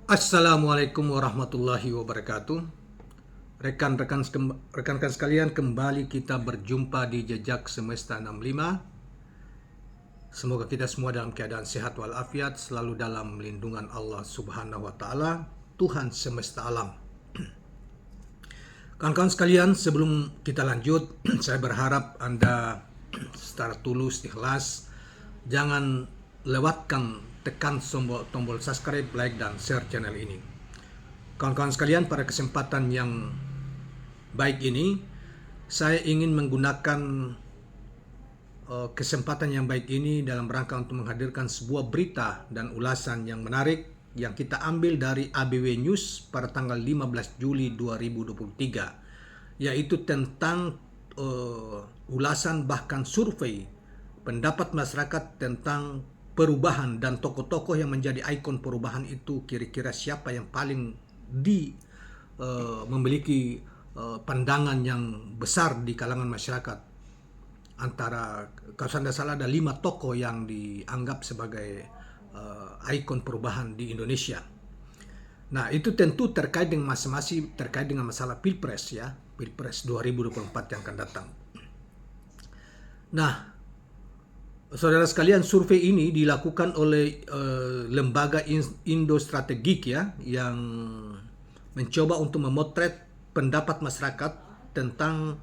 Assalamualaikum warahmatullahi wabarakatuh. Rekan-rekan sekalian, kembali kita berjumpa di Jejak Semesta 65. Semoga kita semua dalam keadaan sehat walafiat, selalu dalam lindungan Allah Subhanahu wa taala, Tuhan semesta alam. Kawan-kawan sekalian, sebelum kita lanjut, saya berharap Anda secara tulus, ikhlas, jangan lewatkan tekan tombol subscribe, like, dan share channel ini. Kawan-kawan sekalian, pada kesempatan yang baik ini, saya ingin menggunakan kesempatan yang baik ini dalam rangka untuk menghadirkan sebuah berita dan ulasan yang menarik yang kita ambil dari ABW News pada tanggal 15 Juli 2023, yaitu tentang ulasan bahkan survei pendapat masyarakat tentang perubahan dan tokoh-tokoh yang menjadi ikon perubahan itu kira-kira siapa yang paling memiliki pandangan yang besar di kalangan masyarakat. Antara, kalau saya tidak salah, ada 5 tokoh yang dianggap sebagai ikon perubahan di Indonesia. Nah, itu tentu terkait dengan masing-masing, terkait dengan masalah Pilpres ya, Pilpres 2024 yang akan datang. Nah, saudara sekalian, survei ini dilakukan oleh lembaga Indo Strategik ya, yang mencoba untuk memotret pendapat masyarakat tentang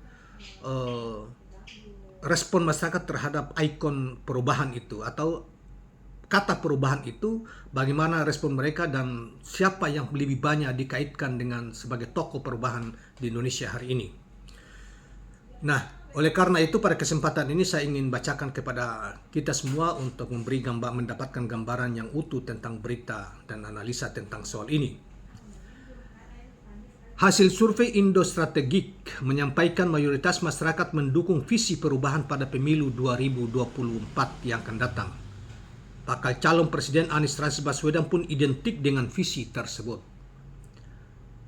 respon masyarakat terhadap ikon perubahan itu atau kata perubahan itu, bagaimana respon mereka dan siapa yang lebih banyak dikaitkan dengan sebagai tokoh perubahan di Indonesia hari ini. Nah, oleh karena itu pada kesempatan ini saya ingin bacakan kepada kita semua untuk mendapatkan gambaran yang utuh tentang berita dan analisa tentang soal ini. Hasil survei Indo Strategik menyampaikan mayoritas masyarakat mendukung visi perubahan pada pemilu 2024 yang akan datang. Bakal calon Presiden Anies Rashid Baswedan pun identik dengan visi tersebut.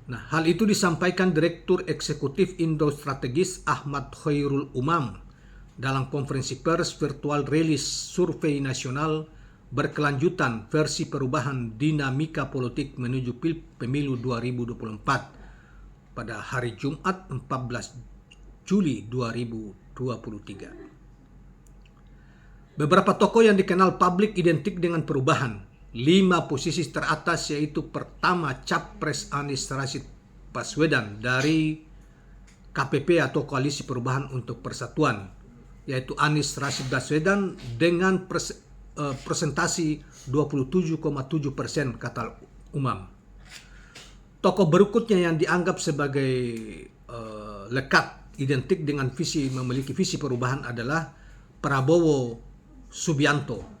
Nah, hal itu disampaikan Direktur Eksekutif Indo Strategis Ahmad Khairul Umam dalam konferensi pers virtual rilis survei nasional berkelanjutan versi perubahan dinamika politik menuju pemilu 2024 pada hari Jumat 14 Juli 2023. Beberapa tokoh yang dikenal publik identik dengan perubahan. 5 posisi teratas yaitu pertama Capres Anies Rashid Baswedan dari KPP atau Koalisi Perubahan untuk Persatuan, yaitu Anies Rashid Baswedan dengan presentasi 27,7% kata Umam. Tokoh berikutnya yang dianggap sebagai lekat identik dengan memiliki visi perubahan adalah Prabowo Subianto.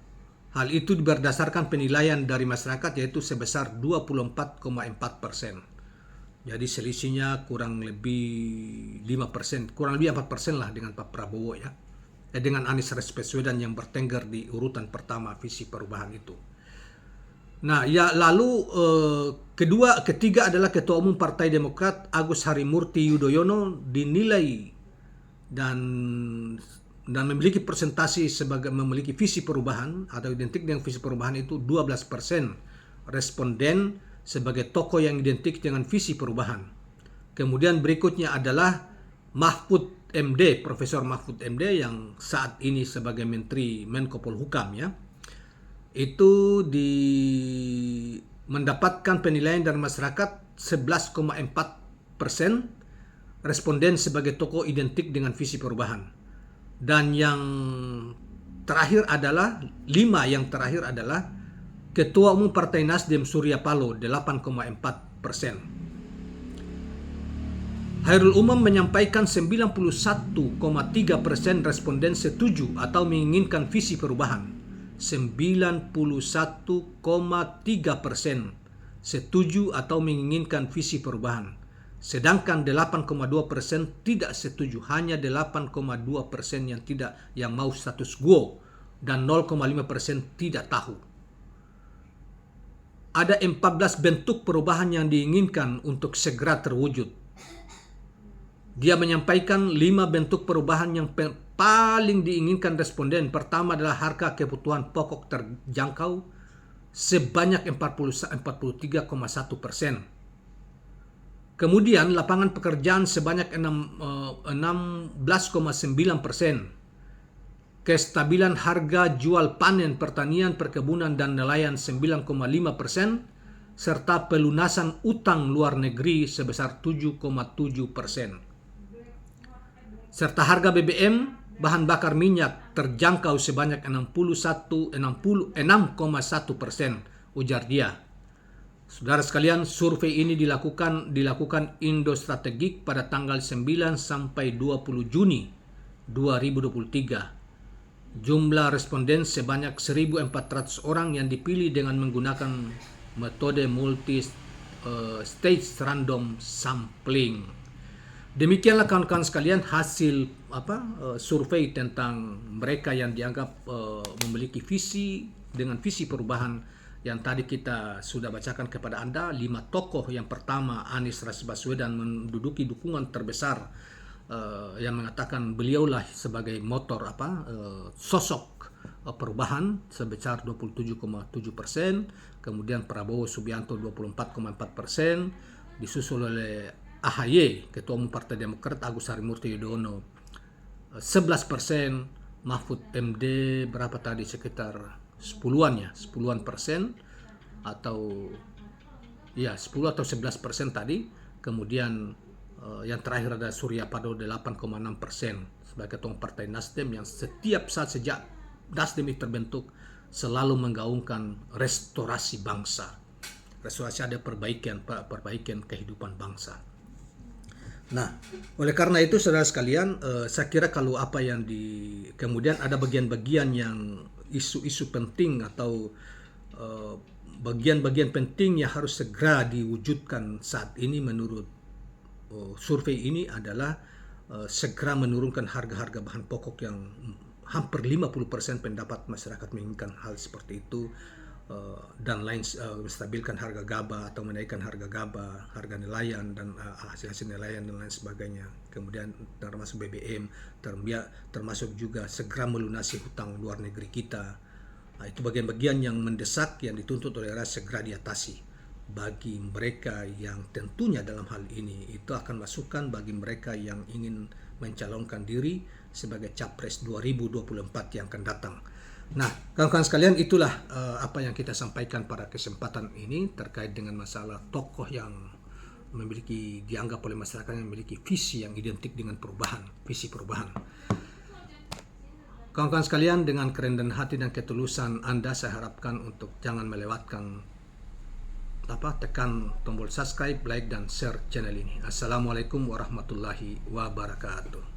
Hal itu berdasarkan penilaian dari masyarakat yaitu sebesar 24,4%. Jadi selisihnya kurang lebih 5%, kurang lebih 4% lah dengan Pak Prabowo ya. Dengan Anies Rashid Baswedan yang bertengger di urutan pertama visi perubahan itu. Nah, ya lalu ketiga adalah Ketua Umum Partai Demokrat Agus Harimurti Yudhoyono dinilai dan memiliki presentasi sebagai memiliki visi perubahan atau identik dengan visi perubahan itu 12% responden sebagai tokoh yang identik dengan visi perubahan. Kemudian berikutnya adalah Mahfud MD, Profesor Mahfud MD yang saat ini sebagai Menteri Menko Polhukam ya. Itu mendapatkan penilaian dari masyarakat 11,4% responden sebagai tokoh identik dengan visi perubahan. Dan yang terakhir adalah 5 yang terakhir adalah Ketua Umum Partai Nasdem Surya Paloh 8,4%. Khairul Umam menyampaikan 91,3% responden setuju atau menginginkan visi perubahan. 91,3% setuju atau menginginkan visi perubahan. Sedangkan 8,2% tidak setuju, hanya 8,2% yang mau status quo dan 0,5% tidak tahu. Ada 14 bentuk perubahan yang diinginkan untuk segera terwujud. Dia menyampaikan 5 bentuk perubahan yang paling diinginkan responden. Pertama adalah harga kebutuhan pokok terjangkau sebanyak 43,1%. Kemudian lapangan pekerjaan sebanyak 16,9%. Kestabilan harga jual panen pertanian, perkebunan, dan nelayan 9,5%, serta pelunasan utang luar negeri sebesar 7,7%. Serta harga BBM, bahan bakar minyak, terjangkau sebanyak 6,1%, ujar dia. Saudara sekalian, survei ini dilakukan Indo Strategik pada tanggal 9 sampai 20 Juni 2023. Jumlah responden sebanyak 1.400 orang yang dipilih dengan menggunakan metode multi-stage random sampling. Demikianlah kawan-kawan sekalian hasil survei tentang mereka yang dianggap memiliki visi dengan visi perubahan yang tadi kita sudah bacakan kepada Anda. 5 tokoh. Yang pertama, Anies Rashid Baswedan menduduki dukungan terbesar, yang mengatakan beliaulah sebagai motor sosok perubahan sebesar 27,7%. Kemudian Prabowo Subianto 24,4%, disusul oleh AHY, Ketua Umum Partai Demokrat Agus Harimurti Yudhoyono 11%, Mahfud MD berapa tadi, sekitar 10-an persen, atau 10 atau 11% tadi. Kemudian yang terakhir ada Surya Paloh 8,6% sebagai ketua Partai Nasdem, yang setiap saat sejak Nasdem itu terbentuk selalu menggaungkan restorasi bangsa. Restorasi ada perbaikan kehidupan bangsa. Nah, oleh karena itu saudara sekalian, saya kira kalau kemudian ada bagian-bagian yang isu-isu penting atau bagian-bagian penting yang harus segera diwujudkan saat ini menurut survei ini adalah segera menurunkan harga-harga bahan pokok yang hampir 50% pendapat masyarakat menginginkan hal seperti itu, dan menstabilkan harga gabah atau menaikkan harga gabah, harga nelayan dan hasil-hasil nelayan dan lain sebagainya. Kemudian termasuk BBM, termasuk juga segera melunasi hutang luar negeri kita. Itu bagian-bagian yang mendesak yang dituntut oleh rakyat segera diatasi. Bagi mereka yang tentunya dalam hal ini itu akan masukan bagi mereka yang ingin mencalonkan diri sebagai Capres 2024 yang akan datang. Nah, kawan-kawan sekalian, itulah apa yang kita sampaikan pada kesempatan ini terkait dengan masalah tokoh yang dianggap oleh masyarakat yang memiliki visi yang identik dengan visi perubahan. Kawan-kawan sekalian, dengan kerendahan hati dan ketulusan Anda, saya harapkan untuk jangan melewatkan tekan tombol subscribe, like, dan share channel ini. Assalamualaikum warahmatullahi wabarakatuh.